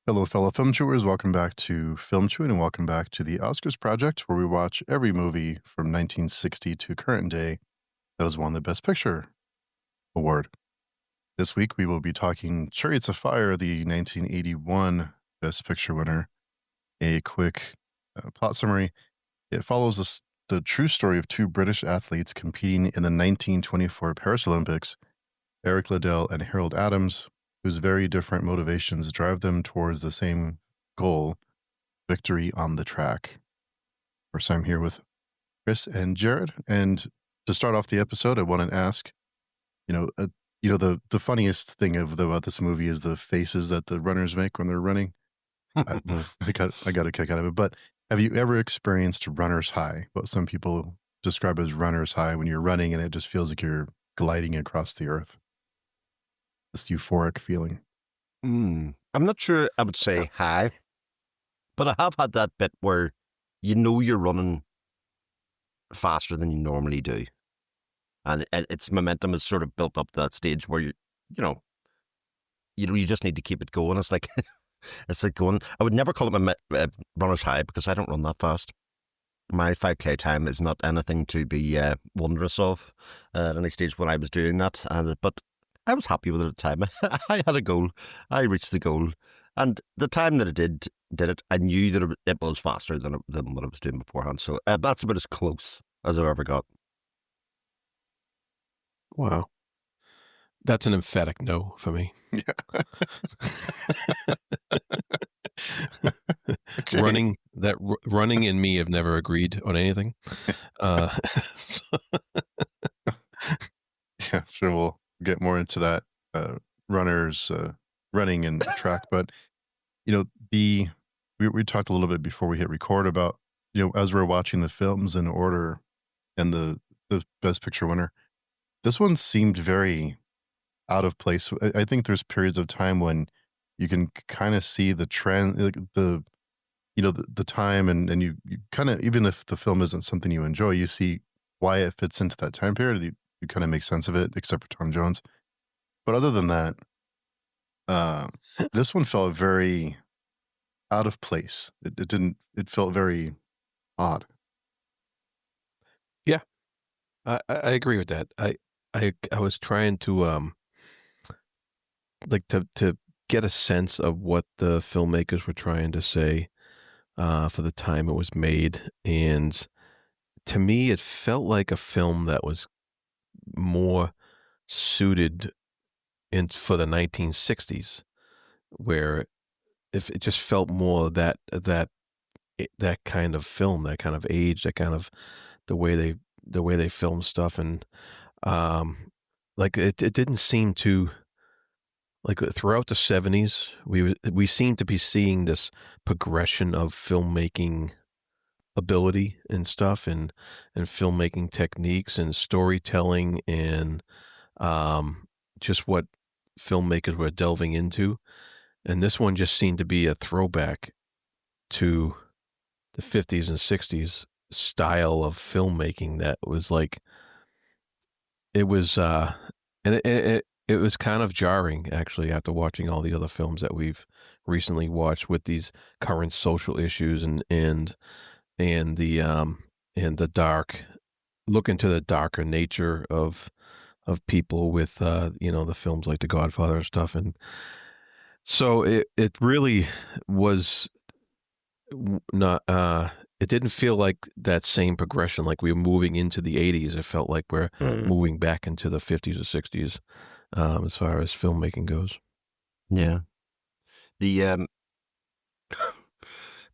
Hello, fellow film chewers. Welcome back to Film Chewing and welcome back to the Oscars Project, where we watch every movie from 1960 to current day that has won the Best Picture award. This week, we will be talking Chariots of Fire, the 1981 Best Picture winner. A quick plot summary. It follows the true story of two British athletes competing in the 1924 Paris Olympics, Eric Liddell and Harold Adams, whose very different motivations drive them towards the same goal, victory on the track. First, I'm here with Chris and Jared, and to start off the episode, I want to ask, the funniest thing about this movie is the faces that the runners make when they're running. I got a kick out of it. But have you ever experienced runner's high? What some people describe as runner's high, when you're running and it just feels like you're gliding across the earth. This euphoric feeling. I'm not sure I would say high, but I have had that bit where you know you're running faster than you normally do. And its momentum is sort of built up to that stage where you just need to keep it going. It's like going. I would never call it my runner's high because I don't run that fast. My 5K time is not anything to be wondrous of at any stage when I was doing that. But I was happy with it at the time. I had a goal. I reached the goal. And the time that I did it, I knew that it was faster than what I was doing beforehand. So that's about as close as I've ever got. Wow. That's an emphatic no for me. Yeah. Okay. Running and me have never agreed on anything. Yeah, sure. We'll get more into that runners running and track, but we talked a little bit before we hit record about as we're watching the films in order and the Best Picture winner, this one seemed very out of place. I think there's periods of time when you can kind of see the trend, the time, and you kind of, even if the film isn't something you enjoy, you see why it fits into that time period. You kind of make sense of it, except for Tom Jones. But other than that, this one felt very out of place. It felt very odd. Yeah, I agree with that. I was trying to to get a sense of what the filmmakers were trying to say for the time it was made, and to me, it felt like a film that was more suited for the 1960s, where if it just felt more that kind of film, that kind of age, that kind of the way they film stuff, and it didn't seem to, like, throughout the 70s we seemed to be seeing this progression of filmmaking ability and stuff, and filmmaking techniques and storytelling, and just what filmmakers were delving into. And this one just seemed to be a throwback to the 50s and 60s style of filmmaking that was like, it was and it was kind of jarring, actually, after watching all the other films that we've recently watched with these current social issues and the dark look into the darker nature of people with the films like The Godfather and stuff. And so it really was not it didn't feel like that same progression, like we were moving into the 80s. It felt like we're moving back into the 50s or 60s as far as filmmaking goes. Yeah. The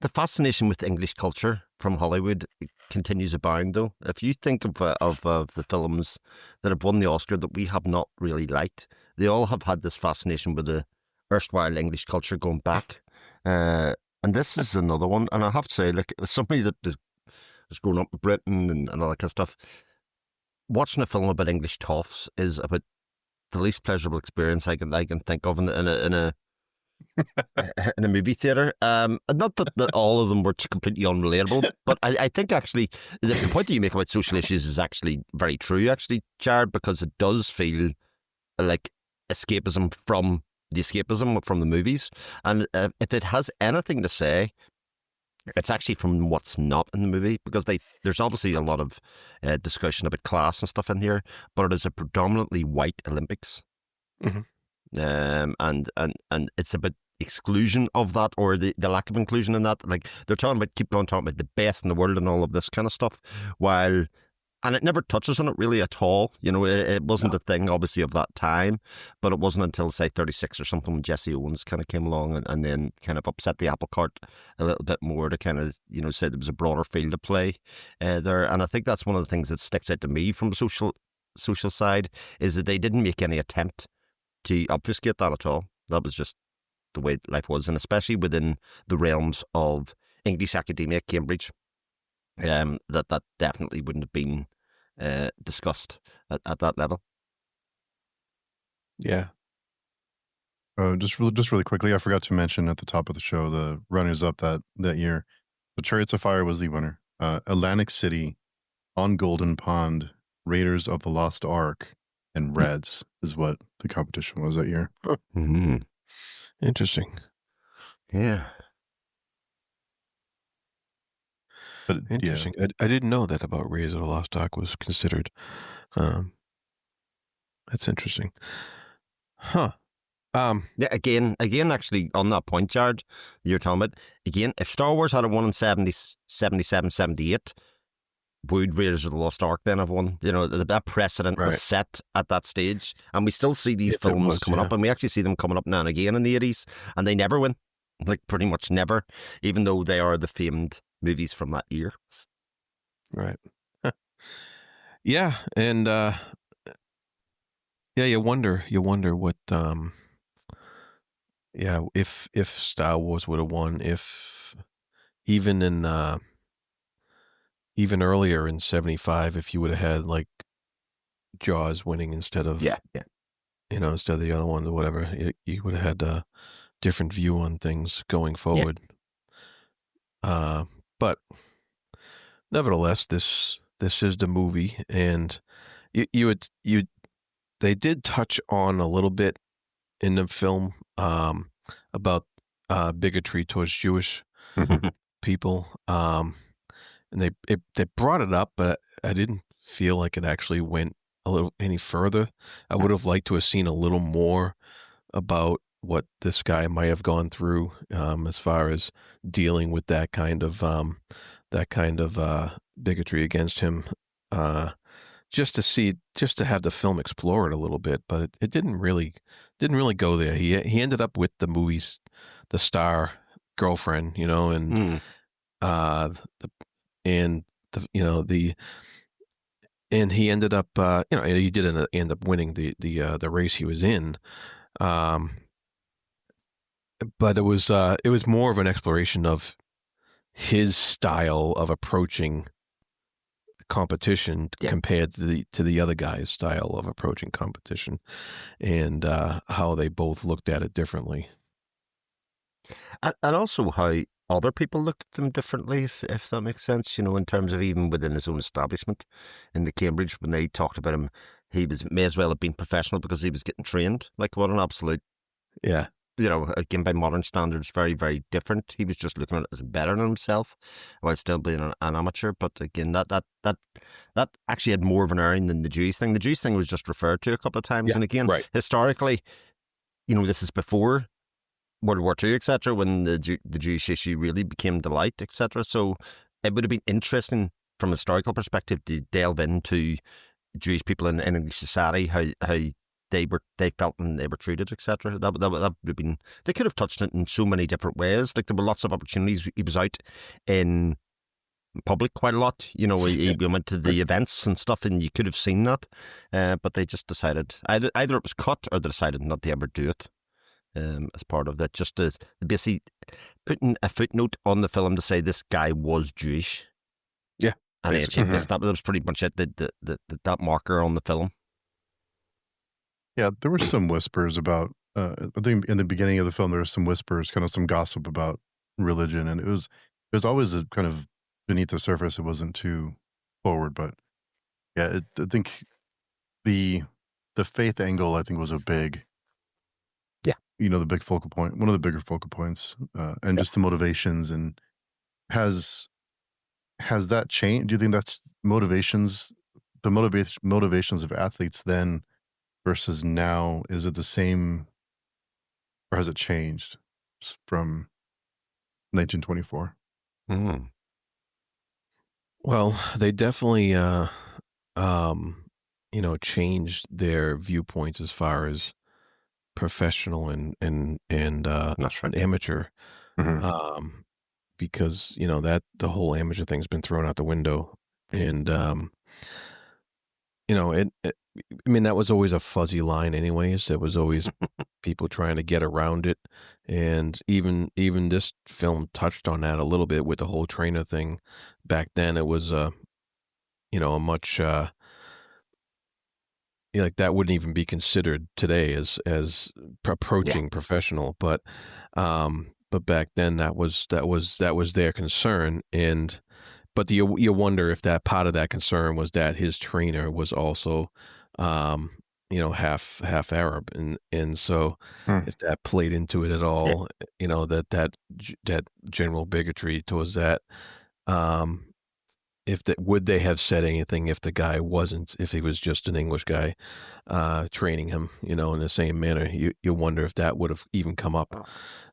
the fascination with English culture from Hollywood continues abound, though. If you think of the films that have won the Oscar that we have not really liked, they all have had this fascination with the erstwhile English culture going back. And this is another one. And I have to say, like, as somebody that has grown up in Britain and all that kind of stuff, watching a film about English toffs is about the least pleasurable experience I can think of in a movie theatre. Not that all of them were completely unrelatable, but I think actually the point that you make about social issues is actually very true, actually, Jared, because it does feel like escapism from the escapism from the movies. And if it has anything to say, it's actually from what's not in the movie, because there's obviously a lot of discussion about class and stuff in here, but it is a predominantly white Olympics. Mm-hmm. And it's about exclusion of that, or the lack of inclusion in that. Like, they're talking about the best in the world and all of this kind of stuff, and it never touches on it really at all. It wasn't a thing, obviously, of that time, but it wasn't until, say, 36 or something when Jesse Owens kind of came along and then kind of upset the apple cart a little bit more to kind of, say there was a broader field to play there. And I think that's one of the things that sticks out to me from the social side, is that they didn't make any attempt to obfuscate that at all. That was just the way life was, and especially within the realms of English academia at Cambridge, that definitely wouldn't have been discussed at that level. Yeah. Just really quickly, I forgot to mention at the top of the show the runners up that year. The Chariots of Fire was the winner. Atlantic City, On Golden Pond, Raiders of the Lost Ark, and Reds is what the competition was that year. Mm-hmm. Interesting. Yeah. But interesting. Yeah. I didn't know that about Raiders of the Lost Ark was considered. That's interesting. Huh. Yeah, again, actually, on that point, Jared, you're talking about, again, if Star Wars had won in 77, 78, would Raiders of the Lost Ark then have won? That precedent was set at that stage. And we still see these films coming up, and we actually see them coming up now and again in the 80s, and they never win. Like, pretty much never, even though they are the famed movies from that year. Right. Yeah, and you wonder what if Star Wars would have won, if even in even earlier in 75, if you would have had like Jaws winning instead of instead of the other ones or whatever, you would have had a different view on things going forward. But nevertheless, this is the movie, and they did touch on a little bit in the film about bigotry towards Jewish people, and they brought it up, but I didn't feel like it actually went a little any further. I would have liked to have seen a little more about what this guy might have gone through as far as dealing with that kind of bigotry against him. Just to have the film explore it a little bit, but it didn't really go there. He ended up with the star girlfriend, and and he ended up, he didn't end up winning the race he was in, but it was more of an exploration of his style of approaching competition compared to the other guy's style of approaching competition, and how they both looked at it differently, and also how other people looked at them differently, if that makes sense. In terms of even within his own establishment in the Cambridge, when they talked about him, he may as well have been professional because he was getting trained. Like, what an absolute again, by modern standards, very, very different. He was just looking at it as better than himself while still being an amateur. But again, that actually had more of an airing than the Jewish thing. The Jewish thing was just referred to a couple of times. And again, historically, this is before World War II, etc., when the Jewish issue really became the light, etc. So it would have been interesting from a historical perspective to delve into Jewish people in English society, how they felt and they were treated, etc. That would have been. They could have touched it in so many different ways. Like, there were lots of opportunities. He was out in public quite a lot. He went to the events and stuff, and you could have seen that. But they just decided either it was cut, or they decided not to ever do it. As part of that, just as basically putting a footnote on the film to say this guy was Jewish. Yeah, and that was pretty much it. That marker on the film. Yeah, there were some whispers about. I think in the beginning of the film there was some whispers, kind of some gossip about religion, and it was always a kind of beneath the surface. It wasn't too forward, but yeah, I think the faith angle, I think, was a big the big focal point, one of the bigger focal points, and just the motivations. And has has that changed? Do you think that's motivations of athletes then versus now? Is it the same, or has it changed from 1924? Mm. Well, they definitely, um, changed their viewpoints as far as professional That's right. and amateur, Hmm. um, because that the whole amateur thing's been thrown out the window, and I mean, that was always a fuzzy line, anyways. There was always people trying to get around it, and even this film touched on that a little bit with the whole trainer thing. Back then, it was a much like that wouldn't even be considered today as Yeah. approaching professional, but back then that was their concern. And but you wonder if that part of that concern was that his trainer was also um half Arab, and so Hmm. if that played into it at Yeah. all, that general bigotry towards that. um if that would they have said anything if the guy wasn't, if he was just an English guy training him, in the same manner? You wonder if that would have even come up.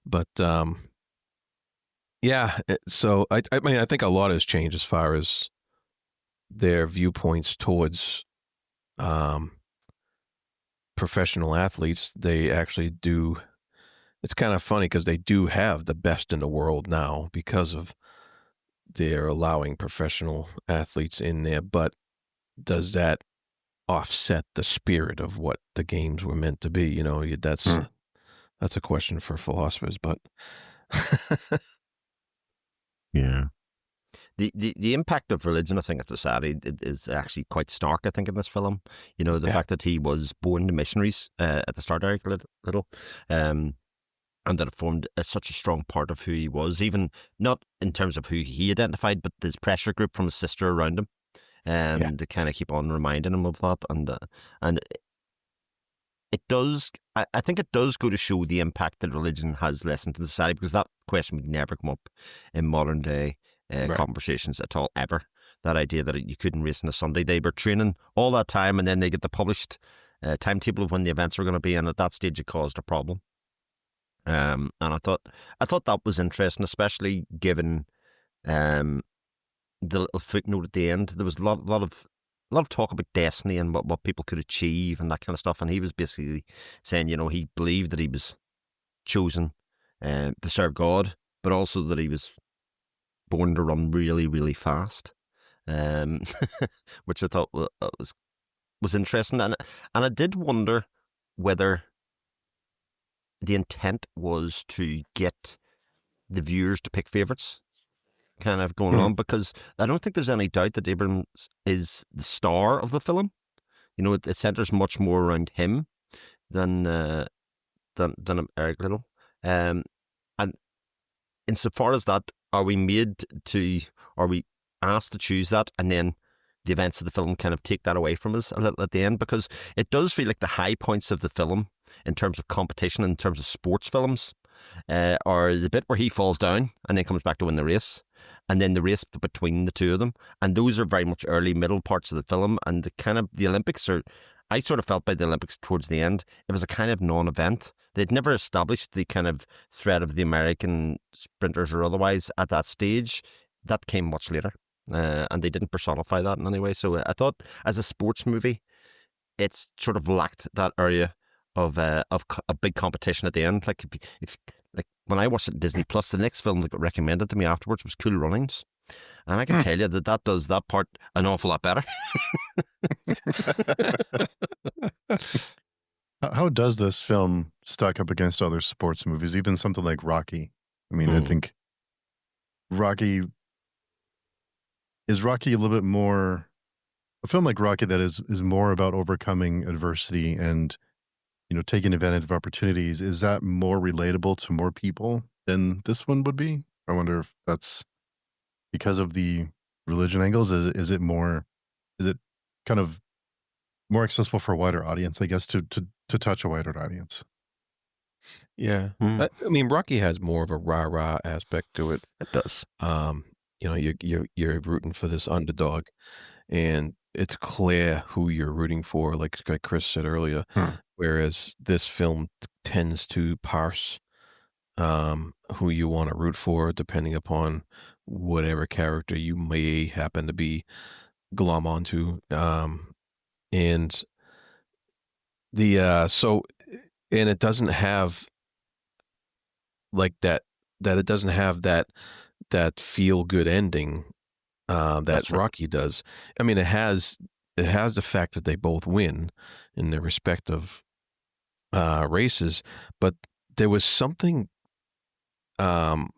But yeah, so I mean, I think a lot has changed as far as their viewpoints towards um, professional athletes. They actually do. It's kind of funny because they do have the best in the world now because of they're allowing professional athletes in there. But does that offset the spirit of what the games were meant to be? Hmm. That's a question for philosophers, but Yeah. The impact of religion, I think, in society is actually quite stark, I think, in this film. The yeah, fact that he was born to missionaries at the start, Eric, little, um, and that it formed such a strong part of who he was, even not in terms of who he identified, but his pressure group from his sister around him, yeah, to kind of keep on reminding him of that. And it does, I think it does go to show the impact that religion has lessened in society, because that question would never come up in modern day right. conversations at all, ever. That idea that you couldn't race on a Sunday. They were training all that time, and then they get the published timetable of when the events were going to be, and at that stage it caused a problem. And I thought that was interesting, especially given um, the little footnote at the end. There was a lot of talk about destiny and what people could achieve and that kind of stuff. And he was basically saying, he believed that he was chosen to serve God, but also that he was born to run really, really fast, um, which I thought was interesting. And I did wonder whether the intent was to get the viewers to pick favourites kind of going Hmm. on, because I don't think there's any doubt that Abrams is the star of the film. It centers much more around him than than Eric Little. Um, and insofar as that, are we asked to choose that, and then the events of the film kind of take that away from us a little at the end, because it does feel like the high points of the film in terms of competition, in terms of sports films, are the bit where he falls down and then comes back to win the race, and then the race between the two of them, and those are very much early middle parts of the film, and the Olympics are. I sort of felt by the Olympics towards the end, it was a kind of non-event. They'd never established the kind of threat of the American sprinters or otherwise at that stage. That came much later, and they didn't personify that in any way. So I thought, as a sports movie, it's sort of lacked that area of a big competition at the end. Like if like when I watched it on Disney Plus, the next film that got recommended to me afterwards was Cool Runnings, and I can Hmm. tell you that does that part an awful lot better. How does this film stack up against other sports movies, even something like Rocky? I mean, I Mm. think Rocky is Rocky a little bit more a film like Rocky that is more about overcoming adversity and taking advantage of opportunities. Is that more relatable to more people than this one would be? I wonder if that's because of the religion angles. Is it kind of more accessible for a wider audience, I guess, to touch a wider audience? Yeah. I mean, Rocky has more of a rah-rah aspect to it. It does. Um, you're rooting for this underdog, and it's clear who you're rooting for, like Chris said earlier. Hmm. Whereas this film tends to parse who you want to root for, depending upon whatever character you may happen to be glom onto. And so, and it doesn't have like that it doesn't have that feel good ending that That's right. Rocky does. I mean, it has the fact that they both win in their respective races, but there was something um,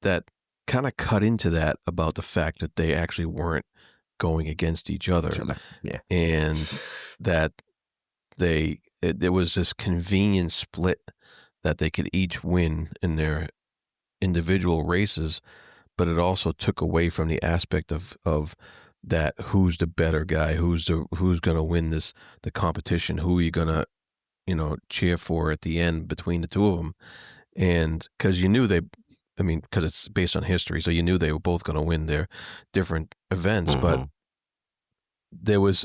that kind of cut into that about the fact that they actually weren't going against each other, Yeah. and that there was this convenient split that they could each win in their individual races, but it also took away from the aspect of that who's the better guy, who's going to win the competition, who are you going to cheer for at the end between the two of them. And because you knew because it's based on history, so you knew they were both going to win their different events. But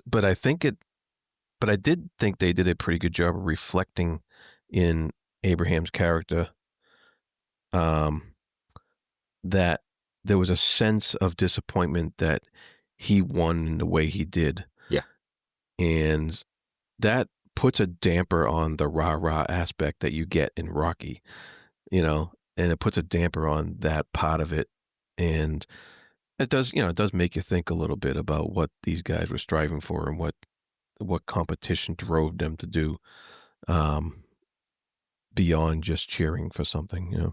but I did think they did a pretty good job of reflecting in Abraham's character that there was a sense of disappointment that he won in the way he did. Yeah. And that puts a damper on the rah-rah aspect that you get in Rocky, and it puts a damper on that part of it. And it does make you think a little bit about what these guys were striving for and what competition drove them to do, beyond just cheering for something.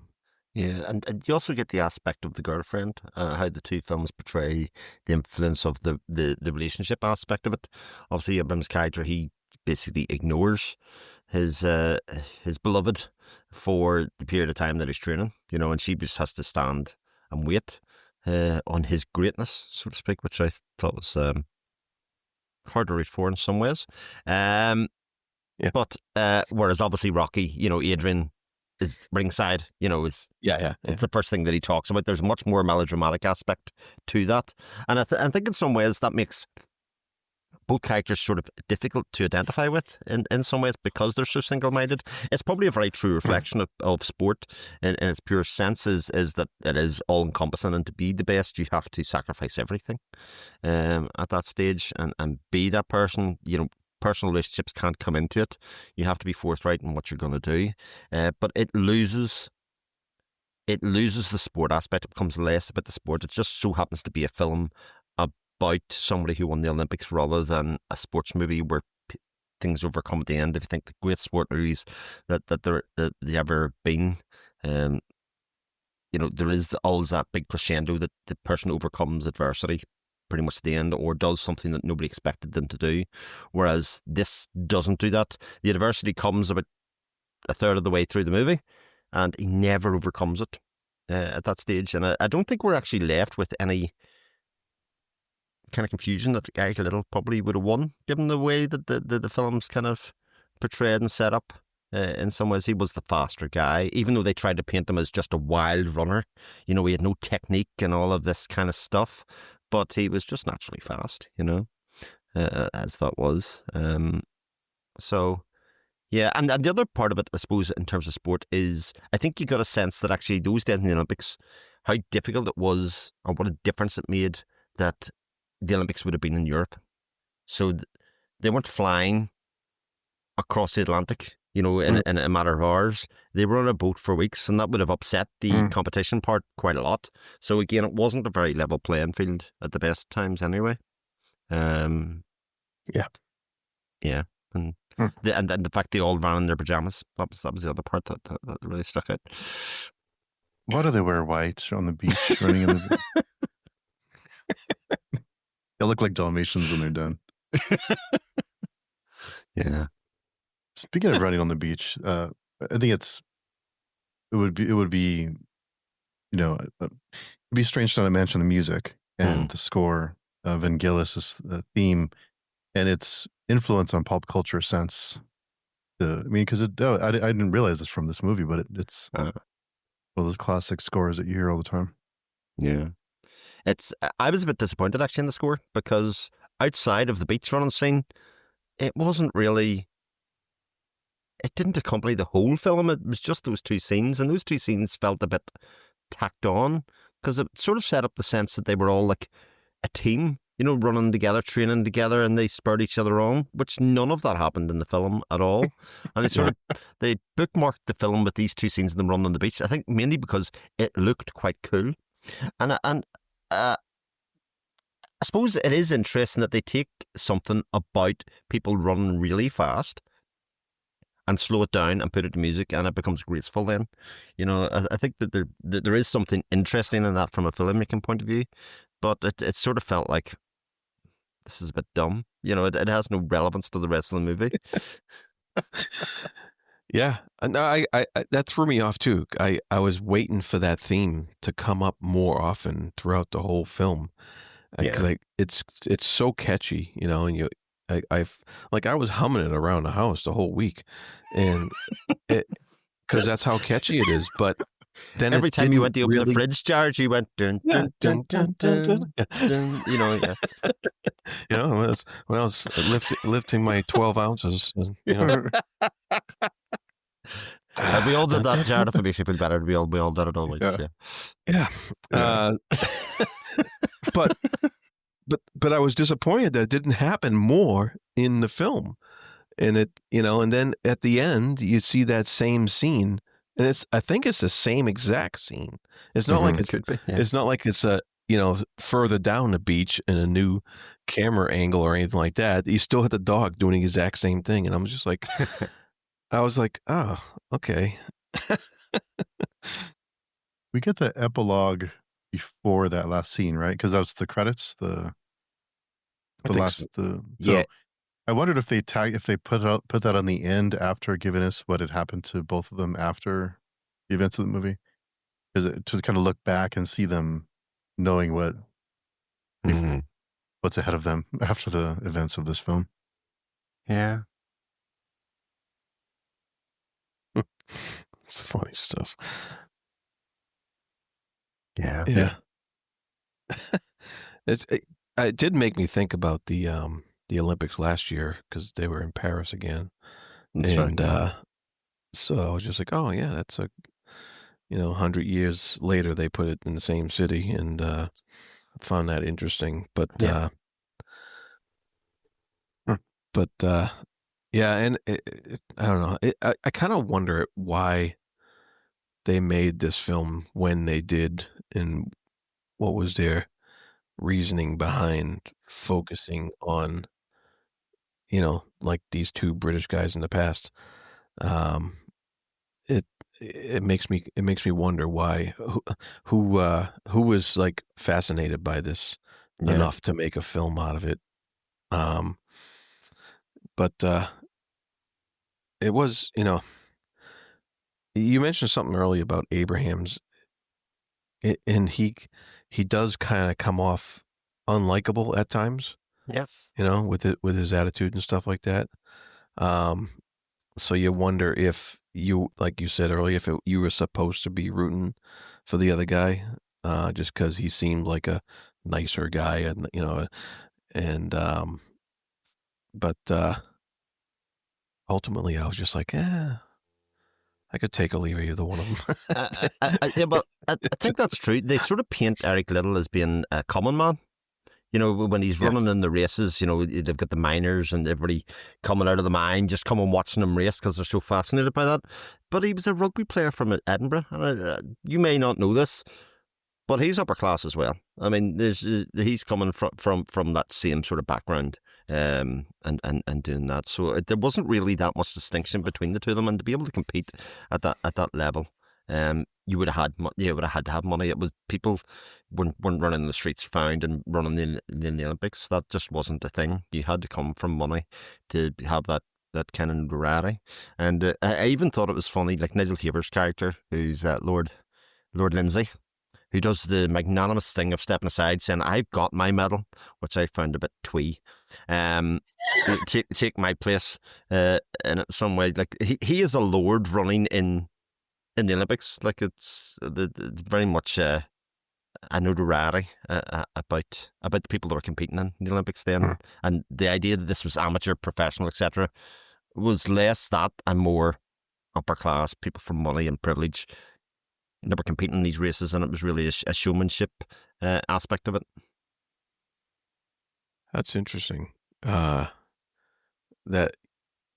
Yeah, and you also get the aspect of the girlfriend, how the two films portray the influence of the relationship aspect of it. Obviously, Abraham's character, he basically ignores his beloved for the period of time that he's training, and she just has to stand and wait on his greatness, so to speak, which I thought was hard to reach for in some ways. Yeah. But whereas obviously Rocky, Adrian is ringside, is it's the first thing that he talks about. There's a much more melodramatic aspect to that, and I think in some ways that makes both characters sort of difficult to identify with in some ways because they're so single-minded. It's probably a very true reflection of sport in its pure sense is that it is all-encompassing, and to be the best you have to sacrifice everything at that stage and be that person. Personal relationships can't come into it. You have to be forthright in what you're going to do. But it loses the sport aspect. It becomes less about the sport. It just so happens to be a film about somebody who won the Olympics rather than a sports movie where things overcome at the end. If you think the great sport movies that they ever been, there is always that big crescendo that the person overcomes adversity pretty much at the end, or does something that nobody expected them to do, whereas this doesn't do that. The adversity comes about a third of the way through the movie, and he never overcomes it at that stage. And I don't think we're actually left with any kind of confusion that Gary Little probably would have won, given the way that the film's kind of portrayed and set up. In some ways, he was the faster guy, even though they tried to paint him as just a wild runner. He had no technique and all of this kind of stuff, but he was just naturally fast, as that was. So, yeah, and the other part of it, I suppose, in terms of sport is, I think you got a sense that actually those days in the Olympics, how difficult it was, or what a difference it made that the Olympics would have been in Europe. So they weren't flying across the Atlantic, in a matter of hours. They were on a boat for weeks, and that would have upset the competition part quite a lot. So again, it wasn't a very level playing field at the best times anyway. Yeah. Yeah. And the fact they all ran in their pajamas, that was the other part that really stuck out. Why do they wear white on the beach running in the They look like Dalmatians when they're done. Yeah. Speaking of running on the beach, I think it would be it'd be strange to not mention the music and the score of Vangelis' theme and its influence on pop culture since I mean, because I didn't realize it's from this movie, but it's Uh, one of those classic scores that you hear all the time. yeah. I was a bit disappointed actually in the score because outside of the beach running scene, it wasn't really. It didn't accompany the whole film. It was just those two scenes, and those two scenes felt a bit tacked on because it sort of set up the sense that they were all like a team, running together, training together, and they spurred each other on, which none of that happened in the film at all. And they bookmarked the film with these two scenes of them running on the beach. I think mainly because it looked quite cool, and I suppose it is interesting that they take something about people running really fast and slow it down and put it to music, and it becomes graceful then. I think that there is something interesting in that from a filmmaking point of view, but it sort of felt like this is a bit dumb. It has no relevance to the rest of the movie. Yeah, no, I that threw me off too. I was waiting for that theme to come up more often throughout the whole film, because it's so catchy, and I was humming it around the house the whole week, and because that's how catchy it is. But then every time you went to open the fridge jars, you went dun dun dun dun dun dun. Yeah. When I was lifting my 12 ounces, we all did that, Jared. If it makes you feel better, we all did it always. Yeah. But I was disappointed that it didn't happen more in the film, and and then at the end you see that same scene, and I think it's the same exact scene. It's not like it's not like it's further down the beach in a new camera angle or anything like that. You still had the dog doing the exact same thing, and I'm just like, I was like, oh, okay. We get the epilogue before that last scene, right? Because that was the credits. I wondered if they put that on the end after giving us what had happened to both of them after the events of the movie, to kind of look back and see them knowing what's ahead of them after the events of this film. Yeah. It's funny stuff. Yeah. It did make me think about the Olympics last year because they were in Paris again. That's right. So I was just like, oh yeah, that's 100 years later they put it in the same city, and I found that interesting. But yeah, and I don't know. I kind of wonder why they made this film when they did, and what was their reasoning behind focusing on, like these two British guys in the past. It makes me wonder why who was like fascinated by this enough to make a film out of it. But it was, you mentioned something earlier about Abraham's, and he does kind of come off unlikable at times. Yes. With his attitude and stuff like that. So you wonder if like you said earlier, if you were supposed to be rooting for the other guy, just because he seemed like a nicer guy, and but ultimately I was just like, I could take or leave either one of them. I think that's true. They sort of paint Eric Liddell as being a common man. When he's running in the races, they've got the miners and everybody coming out of the mine, just coming watching him race because they're so fascinated by that. But he was a rugby player from Edinburgh. And you may not know this, but he's upper class as well. I mean, he's coming from that same sort of background, and doing that. So there wasn't really that much distinction between the two of them, and to be able to compete at that level, you would have had to have money. It was people weren't running the streets found and running in the Olympics. That just wasn't a thing. You had to come from money to have that kind of notoriety. And I even thought it was funny, like Nigel Haver's character, who's Lord Lindsay. who does the magnanimous thing of stepping aside, saying, "I've got my medal," which I found a bit twee. Take my place in it some way. Like he is a lord running in the Olympics. Like it's very much a notoriety about the people that were competing in the Olympics then, and the idea that this was amateur, professional, etc., was less that and more upper class people from money and privilege that were competing in these races, and it was really a showmanship aspect of it. That's interesting. That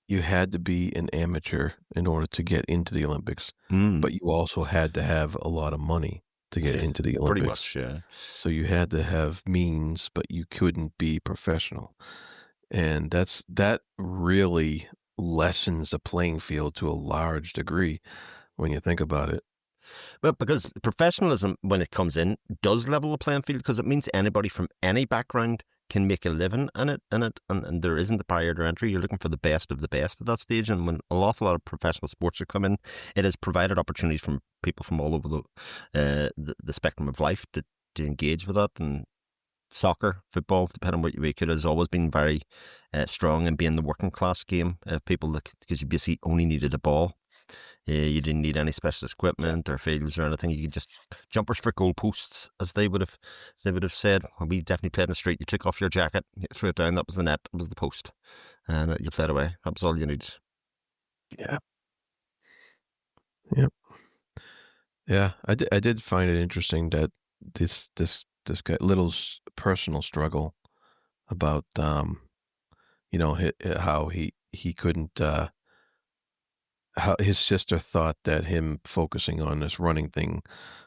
you had to be an amateur in order to get into the Olympics, but you also had to have a lot of money to get into the Olympics. Pretty much, yeah. So you had to have means, but you couldn't be professional. And that really lessens the playing field to a large degree when you think about it. But because professionalism, when it comes in, does level the playing field, because it means anybody from any background can make a living in it, and there isn't the barrier to entry. You're looking for the best of the best at that stage, and when an awful lot of professional sports are coming, it has provided opportunities from people from all over the spectrum of life to engage with that. And soccer, football, depending on what you make it, has always been very strong in being the working class game of people, because you basically only needed a ball. You didn't need any specialist equipment or fields or anything. You could just jumpers for goalposts, as they would have said. Well, we definitely played in the street. You took off your jacket, you threw it down. That was the net. That was the post, and you played away. That was all you needed. Yeah. Yep. Yeah, I did find it interesting that this guy, Little's personal struggle about how he couldn't. How his sister thought that him focusing on this running thing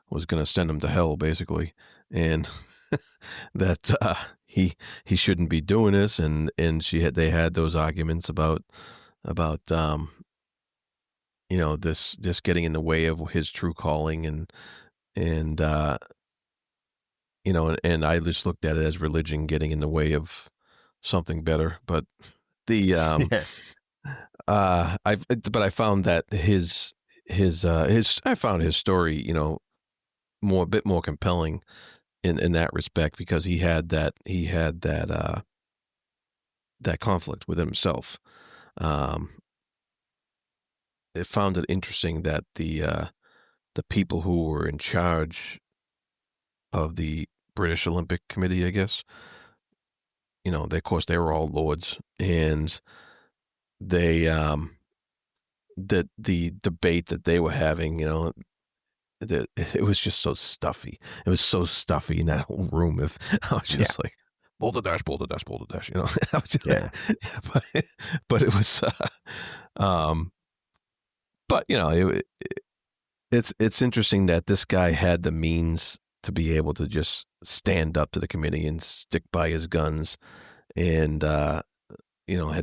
was going to send him to hell, basically, and that he shouldn't be doing this, and they had those arguments about this getting in the way of his true calling, and and I just looked at it as religion getting in the way of something better, but the I found that his story, a bit more compelling in that respect, because he had that conflict with himself. I found it interesting that the people who were in charge of the British Olympic Committee, I guess, of course they were all lords, and they the debate that they were having, that it was just so stuffy. It was so stuffy in that whole room. If I was just like boulder dash, I was just, but it was but it's interesting that this guy had the means to be able to just stand up to the committee and stick by his guns, and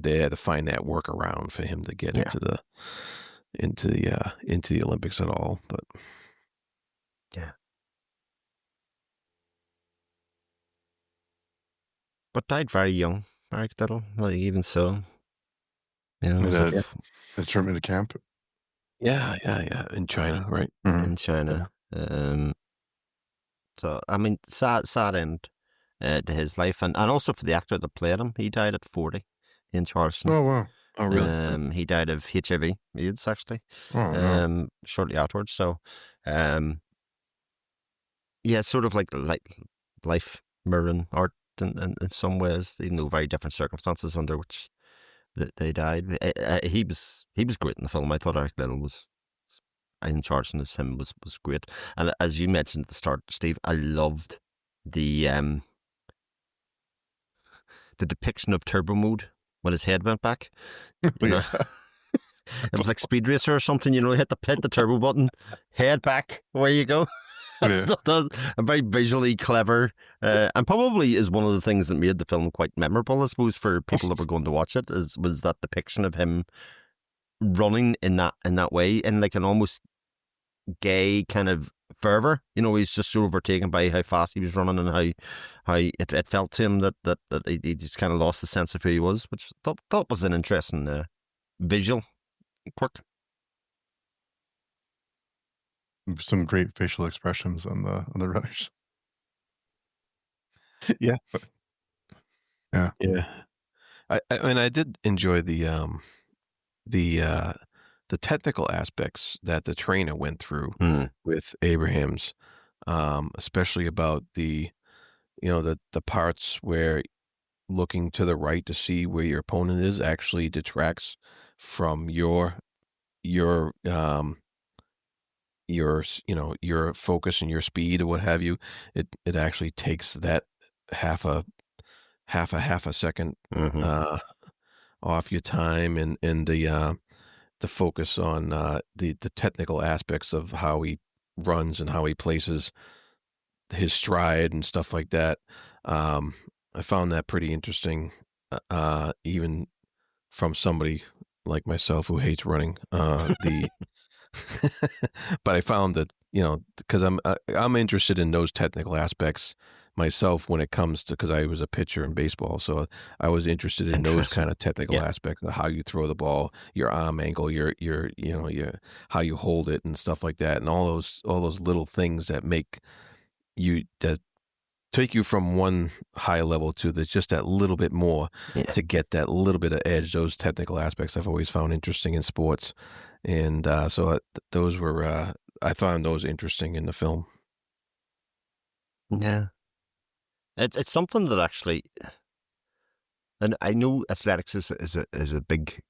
they had to find that workaround for him to get into the Olympics at all. But yeah, but died very young, very little. Like, even so, intermittent camp. Yeah, in China, right? In China. So I mean, sad end to his life, and also for the actor that played him. He died at 40. In Charleston. Oh wow! Oh really? He died of HIV/AIDS actually. No. Shortly afterwards. So, sort of like life mirroring art in some ways, even though very different circumstances under which they died. He was great in the film. I thought Eric Liddell was in Charleston as him was great, and as you mentioned at the start, Steve, I loved the depiction of turbo mode when his head went back. It was like Speed Racer or something, hit the turbo button, head back, away you go. Yeah. A very visually clever, and probably is one of the things that made the film quite memorable, I suppose, for people that were going to watch it, was that depiction of him running in that way, in like an almost gay kind of fervor. He's just so overtaken by how fast he was running, and how it felt to him that he just kind of lost the sense of who he was, which I thought was an interesting visual quirk. some great facial expressions on the runners. Yeah. But, yeah. Yeah. I mean, I did enjoy the uh, the technical aspects that the trainer went through Mm. with Abrahams, especially about the parts where looking to the right to see where your opponent is actually detracts from your your focus and your speed or what have you. It actually takes that half a half a second Hmm. uh off your time, and the focus on the technical aspects of how he runs and how he places his stride and stuff like that. Um, I found that pretty interesting, even from somebody like myself who hates running. But I found that because I'm interested in those technical aspects myself when it comes to, because I was a pitcher in baseball, so I was interested in those Interesting. kind of technical Yeah. aspects of how you throw the ball, your arm angle, your how you hold it and stuff like that, and all those little things that take you from one high level to just that little bit more Yeah. to get that little bit of edge. Those technical aspects I've always found interesting in sports, and those were I found those interesting in the film. Yeah. It's something that actually, and I know athletics is a big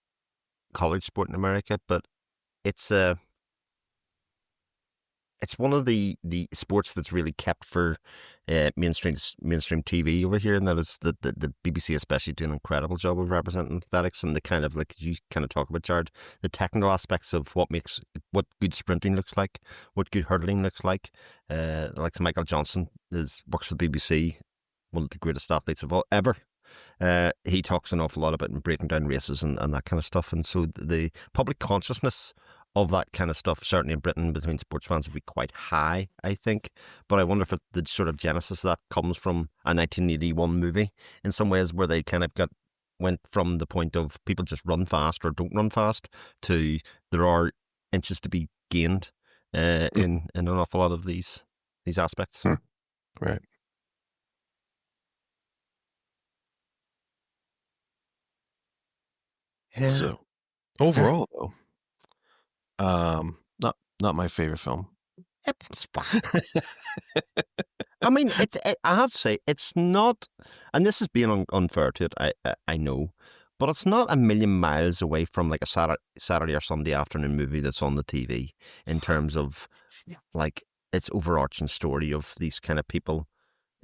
college sport in America, but it's it's one of the sports that's really kept for mainstream TV over here, and that is the BBC especially do an incredible job of representing athletics and the kind of, like you kind of talk about, Jared, the technical aspects of what good sprinting looks like, what good hurdling looks like Michael Johnson works for the BBC, one of the greatest athletes of all ever. He talks an awful lot about breaking down races and that kind of stuff. And so the public consciousness of that kind of stuff, certainly in Britain, between sports fans, would be quite high, I think. But I wonder if the sort of genesis of that comes from a 1981 movie in some ways, where they kind of went from the point of people just run fast or don't run fast to there are inches to be gained in an awful lot of these aspects. Right. Yeah. So overall, though, not my favorite film. It's fine. I mean, I have to say, it's not, and this is being unfair to it, I know, but it's not a million miles away from like a Saturday or Sunday afternoon movie that's on the TV in terms of like its overarching story of these kind of people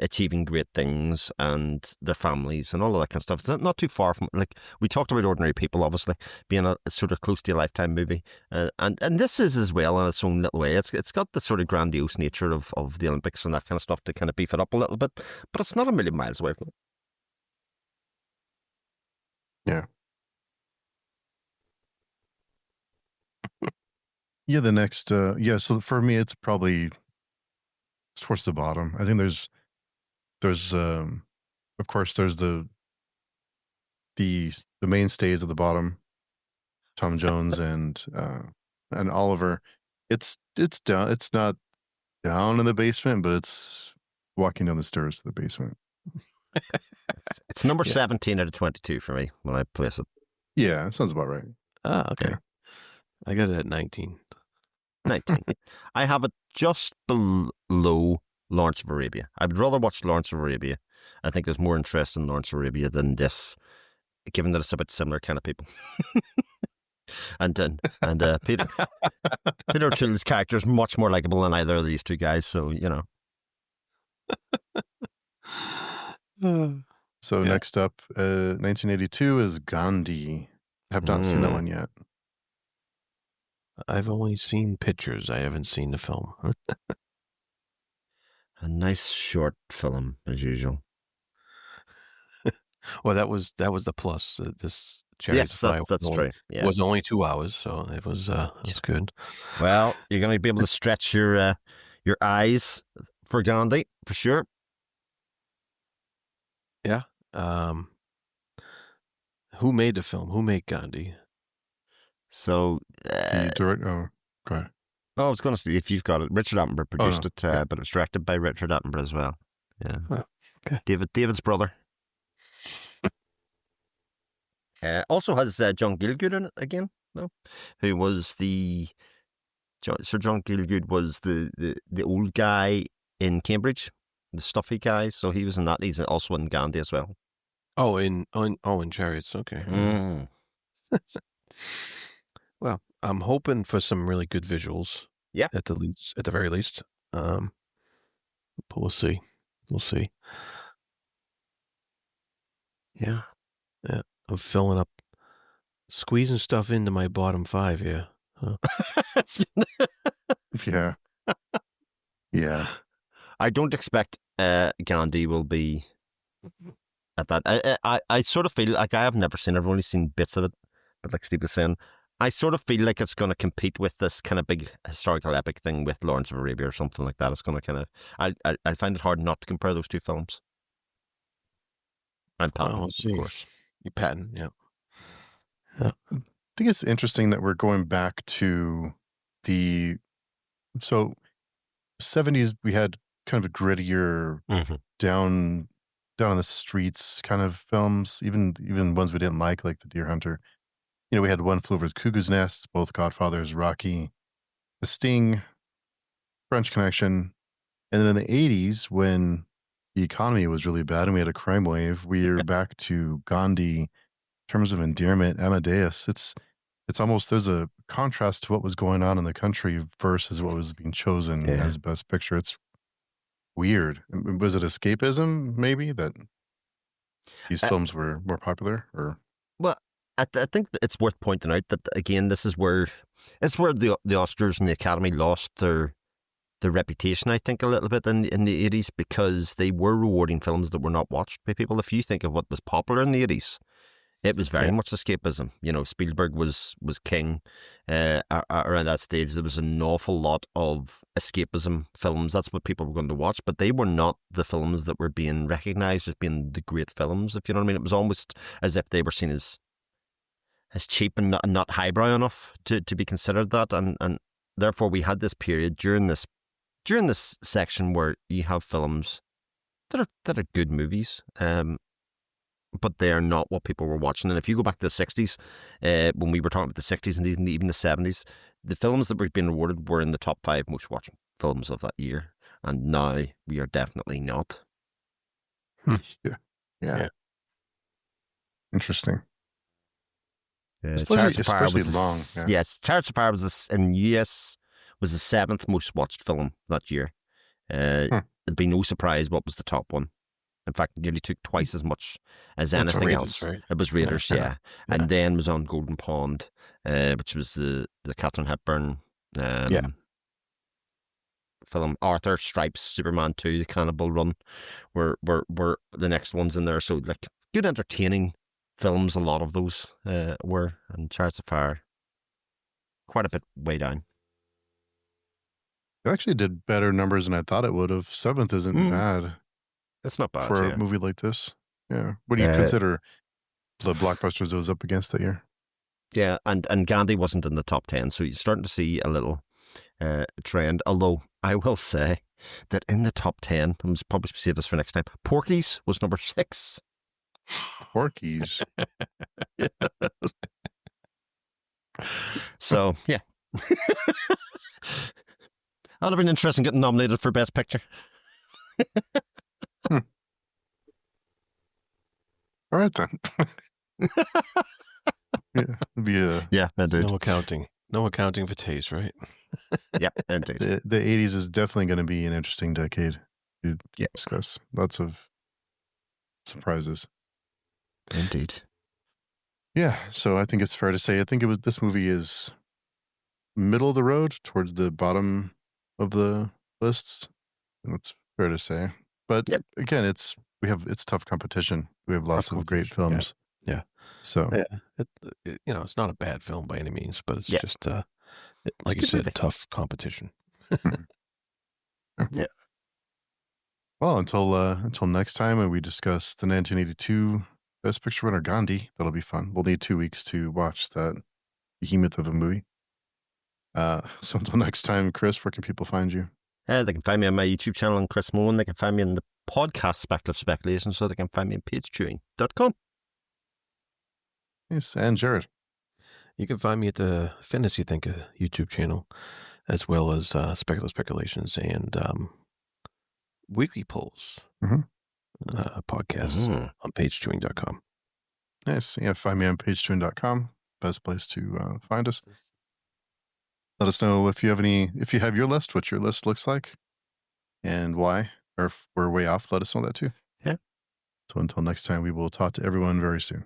achieving great things and their families and all of that kind of stuff. It's not too far from, like we talked about Ordinary People, obviously being a sort of close to a Lifetime movie, and this is as well in its own little way. It's got the sort of grandiose nature of the Olympics and that kind of stuff to kind of beef it up a little bit, but it's not a million miles away from it. Yeah. Yeah, the next so for me it's probably towards the bottom. I think there's of course there's the mainstays at the bottom, Tom Jones and Oliver. It's down, it's not down in the basement, but it's walking down the stairs to the basement. It's number Yeah. 17 out of 22 for me when I place it. Yeah, that sounds about right. Okay. Yeah. I got it at 19. 19. I have it just below Lawrence of Arabia. I would rather watch Lawrence of Arabia. I think there's more interest in Lawrence of Arabia than this, given that it's about similar kind of people. and Peter O'Toole's character is much more likable than either of these two guys. So So Yeah. next up, 1982 is Gandhi. I have not seen that one yet. I've only seen pictures. I haven't seen the film. a nice short film as usual. Well, that was the plus. This Chariots of Yes, Fire that's true. Yeah. was only 2 hours, so it was that's good. Well, you're going to be able to stretch your eyes for Gandhi for sure. Yeah. Who made the film? Who made Gandhi? So The director. Oh, go ahead. Oh, I was going to say, if you've got it, Richard Attenborough produced it, Yeah. but it was directed by Richard Attenborough as well. Yeah. Oh, okay. David's brother. Also has John Gielgud in it again, though, who was Sir John Gielgud was the old guy in Cambridge, the stuffy guy. So he was in that. He's also in Gandhi as well. Oh, in Chariots. Okay. Mm. Well, I'm hoping for some really good visuals. Yeah. At the very least. But we'll see. We'll see. Yeah. Yeah. I'm filling up, squeezing stuff into my bottom 5 here. Huh? Yeah. Yeah. I don't expect Gandhi will be at that. I sort of feel like I have never seen. I've only seen bits of it, but like Steve was saying, I sort of feel like it's going to compete with this kind of big historical epic thing with Lawrence of Arabia or something like that. It's going to kind of. I find it hard not to compare those two films. And Patton, we'll see. of course. You Patton, yeah. I think it's interesting that we're going back to the 70s. We had kind of a grittier, down on the streets kind of films, even ones we didn't like The Deer Hunter. We had One Flew Over the Cuckoo's Nest, both Godfathers, Rocky, The Sting, French Connection, and then in the 80s when the economy was really bad and we had a crime wave, we're back to Gandhi. In terms of endearment, Amadeus, it's almost, there's a contrast to what was going on in the country versus what was being chosen as Best Picture. It's weird. Was it escapism, maybe, that these films were more popular? Or well, I think it's worth pointing out that again, this is where the Oscars and the Academy lost their reputation, I think, a little bit in the 80s, because they were rewarding films that were not watched by people. If you think of what was popular in the 80s, it was very much escapism. Spielberg was king around that stage. There was an awful lot of escapism films. That's what people were going to watch, but they were not the films that were being recognised as being the great films, if you know what I mean. It was almost as if they were seen as cheap and not highbrow enough to be considered that, and therefore we had this period during this section where you have films that are good movies, but they are not what people were watching. And if you go back to the 60s, when we were talking about the 60s and even the 70s, the films that were being awarded were in the top 5 most watched films of that year, and now we are definitely not. Yeah. Chariots Interesting. of Fire was long. Yes, Chariots of Fire was in the US was the 7th most watched film that year. It'd be no surprise what was the top one. In fact, it nearly took twice as much as anything Raiders, else. right? It was Raiders, yeah. And then was on Golden Pond, which was the Katharine Hepburn film. Arthur, Stripes, Superman 2, The Cannibal Run were the next ones in there. So, good entertaining films, a lot of those were. And Chariots of Fire, quite a bit way down. It actually did better numbers than I thought it would have. 7th isn't bad. It's not bad for a movie like this. Yeah. What do you consider the blockbusters it was up against that year? Yeah, and Gandhi wasn't in the top 10, so you're starting to see a little trend. Although I will say that in the top 10, I'm probably save this for next time. Porky's was number 6. Porky's. So yeah, that'd have been interesting getting nominated for Best Picture. All right then. Indeed. No accounting for taste, right? Yep, indeed. The 80s is definitely going to be an interesting decade to discuss. Lots of surprises. Indeed. Yeah, so I think it's fair to say this movie is middle of the road towards the bottom of the lists. That's fair to say. But again, it's tough competition. We have lots of great films. Yeah. So it's not a bad film by any means, but it's just like you said, tough competition. Yeah. Well, until next time, and we discuss the 1982 Best Picture winner Gandhi. That'll be fun. We'll need 2 weeks to watch that behemoth of a movie. So until next time, Chris, where can people find you? They can find me on my YouTube channel on Chris Moen. They can find me in the podcast Speculative Speculation, so they can find me on pagechewing.com. Yes, and Jared. You can find me at the Fantasy Thinker YouTube channel, as well as Speculative Speculations and Weekly Polls podcasts on pagechewing.com. Nice. Yeah, find me on pagechewing.com. Best place to find us. Let us know if you have your list, what your list looks like, and why. Or if we're way off, let us know that too. Yeah. So until next time, we will talk to everyone very soon.